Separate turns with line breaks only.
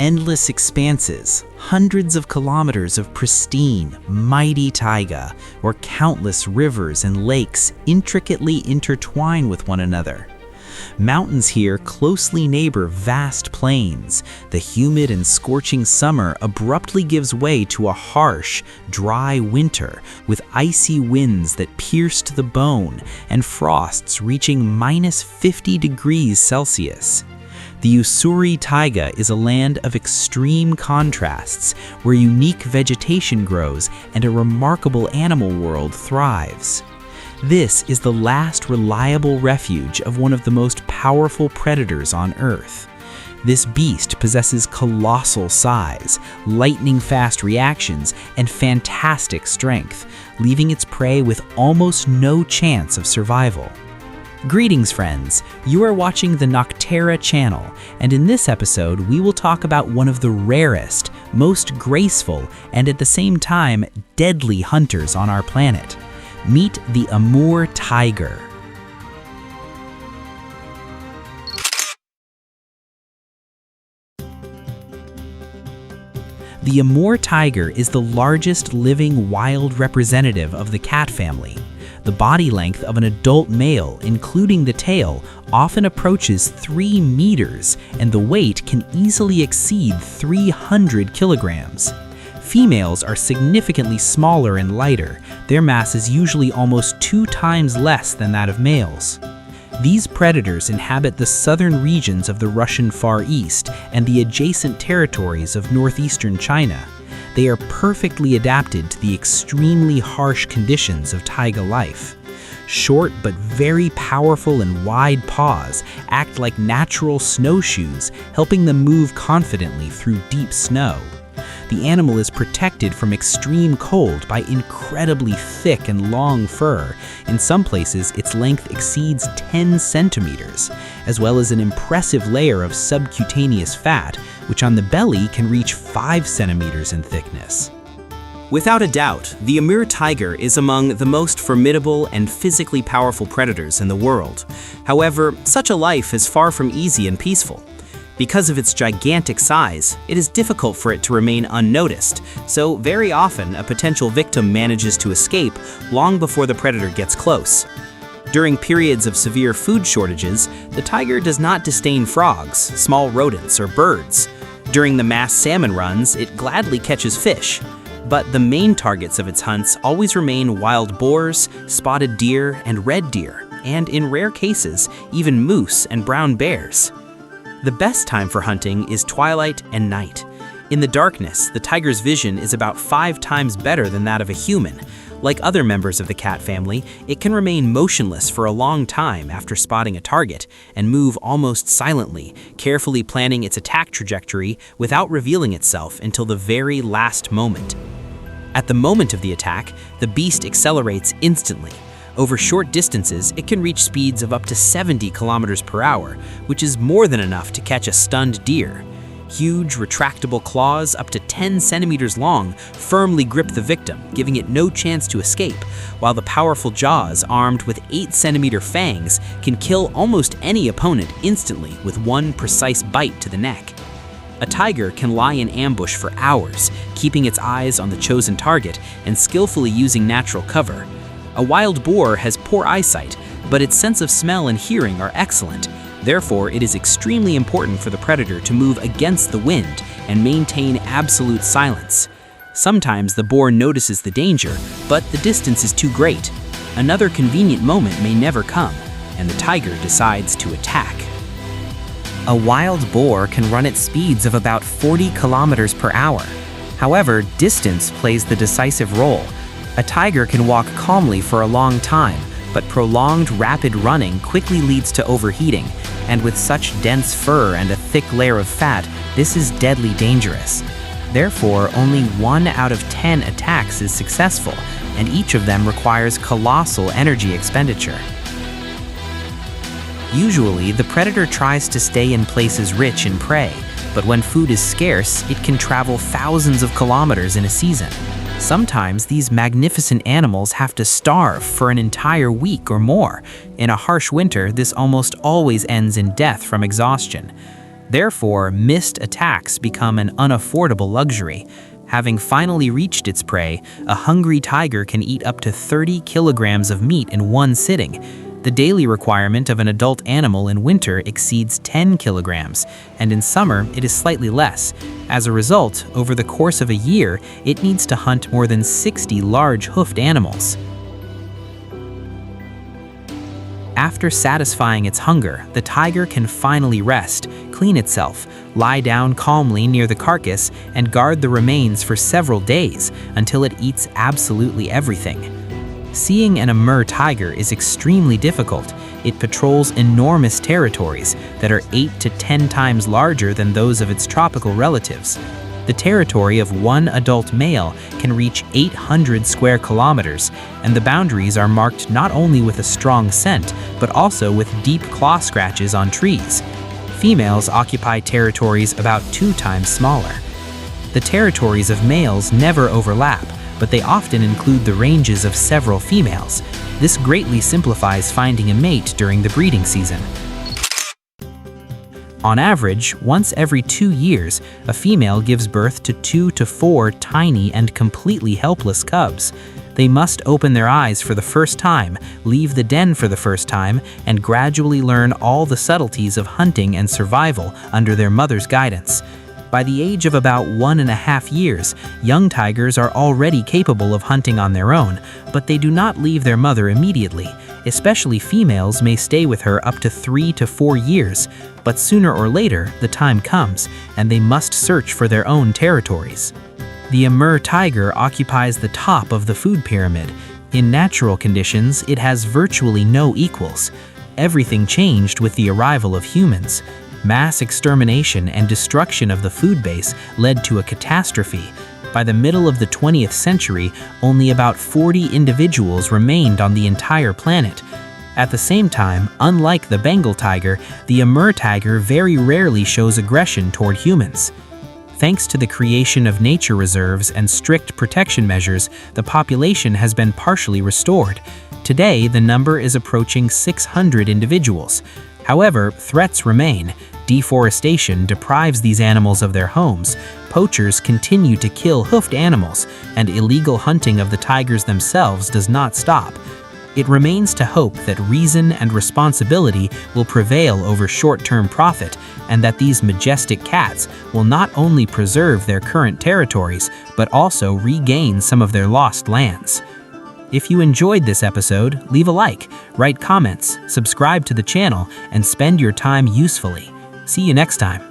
endless expanses, hundreds of kilometers of pristine, mighty taiga, where countless rivers and lakes intricately intertwine with one another. Mountains here closely neighbor vast plains. The humid and scorching summer abruptly gives way to a harsh, dry winter with icy winds that pierce to the bone and frosts reaching -50 degrees Celsius. The Ussuri taiga is a land of extreme contrasts where unique vegetation grows and a remarkable animal world thrives. This is the last reliable refuge of one of the most powerful predators on Earth. This beast possesses colossal size, lightning-fast reactions, and fantastic strength, leaving its prey with almost no chance of survival. Greetings, friends! You are watching the Noctera channel, and in this episode we will talk about one of the rarest, most graceful, and at the same time deadly hunters on our planet. Meet the Amur tiger. The Amur tiger is the largest living wild representative of the cat family. The body length of an adult male, including the tail, often approaches 3 meters, and the weight can easily exceed 300 kilograms. Females are significantly smaller and lighter. Their mass is usually almost 2 times less than that of males. These predators inhabit the southern regions of the Russian Far East and the adjacent territories of northeastern China. They are perfectly adapted to the extremely harsh conditions of taiga life. Short but very powerful and wide paws act like natural snowshoes, helping them move confidently through deep snow. The animal is protected from extreme cold by incredibly thick and long fur. In some places, its length exceeds 10 centimeters, as well as an impressive layer of subcutaneous fat, which on the belly can reach 5 centimeters in thickness.
Without a doubt, the Amur tiger is among the most formidable and physically powerful predators in the world. However, such a life is far from easy and peaceful. Because of its gigantic size, it is difficult for it to remain unnoticed, so very often a potential victim manages to escape long before the predator gets close. During periods of severe food shortages, the tiger does not disdain frogs, small rodents, or birds. During the mass salmon runs, it gladly catches fish. But the main targets of its hunts always remain wild boars, spotted deer, and red deer, and in rare cases, even moose and brown bears. The best time for hunting is twilight and night. In the darkness, the tiger's vision is about 5 times better than that of a human. Like other members of the cat family, it can remain motionless for a long time after spotting a target and move almost silently, carefully planning its attack trajectory without revealing itself until the very last moment. At the moment of the attack, the beast accelerates instantly. Over short distances, it can reach speeds of up to 70 kilometers per hour, which is more than enough to catch a stunned deer. Huge, retractable claws, up to 10 centimeters long, firmly grip the victim, giving it no chance to escape, while the powerful jaws, armed with 8-centimeter fangs, can kill almost any opponent instantly with one precise bite to the neck. A tiger can lie in ambush for hours, keeping its eyes on the chosen target and skillfully using natural cover. A wild boar has poor eyesight, but its sense of smell and hearing are excellent. Therefore, it is extremely important for the predator to move against the wind and maintain absolute silence. Sometimes the boar notices the danger, but the distance is too great. Another convenient moment may never come, and the tiger decides to attack. A wild boar can run at speeds of about 40 kilometers per hour. However, distance plays the decisive role. A tiger can walk calmly for a long time, but prolonged rapid running quickly leads to overheating, and with such dense fur and a thick layer of fat, this is deadly dangerous. Therefore, only 1 out of 10 attacks is successful, and each of them requires colossal energy expenditure. Usually, the predator tries to stay in places rich in prey, but when food is scarce, it can travel thousands of kilometers in a season. Sometimes these magnificent animals have to starve for an entire week or more. In a harsh winter, this almost always ends in death from exhaustion.
Therefore, missed attacks become an unaffordable luxury. Having finally reached its prey, a hungry tiger can eat up to 30 kilograms of meat in one sitting. The daily requirement of an adult animal in winter exceeds 10 kilograms, and in summer it is slightly less. As a result, over the course of a year, it needs to hunt more than 60 large hoofed animals. After satisfying its hunger, the tiger can finally rest, clean itself, lie down calmly near the carcass, and guard the remains for several days until it eats absolutely everything. Seeing an Amur tiger is extremely difficult. It patrols enormous territories that are 8 to 10 times larger than those of its tropical relatives. The territory of one adult male can reach 800 square kilometers, and the boundaries are marked not only with a strong scent, but also with deep claw scratches on trees. Females occupy territories about 2 times smaller. The territories of males never overlap, but they often include the ranges of several females. This greatly simplifies finding a mate during the breeding season. On average, once every 2 years, a female gives birth to 2 to 4 tiny and completely helpless cubs. They must open their eyes for the first time, leave the den for the first time, and gradually learn all the subtleties of hunting and survival under their mother's guidance. By the age of about 1.5 years, young tigers are already capable of hunting on their own, but they do not leave their mother immediately. Especially females may stay with her up to 3 to 4 years, but sooner or later, the time comes, and they must search for their own territories. The Amur tiger occupies the top of the food pyramid. In natural conditions, it has virtually no equals. Everything changed with the arrival of humans. Mass extermination and destruction of the food base led to a catastrophe. By the middle of the 20th century, only about 40 individuals remained on the entire planet. At the same time, unlike the Bengal tiger, the Amur tiger very rarely shows aggression toward humans. Thanks to the creation of nature reserves and strict protection measures, the population has been partially restored. Today, the number is approaching 600 individuals. However, threats remain. Deforestation deprives these animals of their homes, poachers continue to kill hoofed animals, and illegal hunting of the tigers themselves does not stop. It remains to hope that reason and responsibility will prevail over short-term profit, and that these majestic cats will not only preserve their current territories, but also regain some of their lost lands. If you enjoyed this episode, leave a like, write comments, subscribe to the channel, and spend your time usefully. See you next time.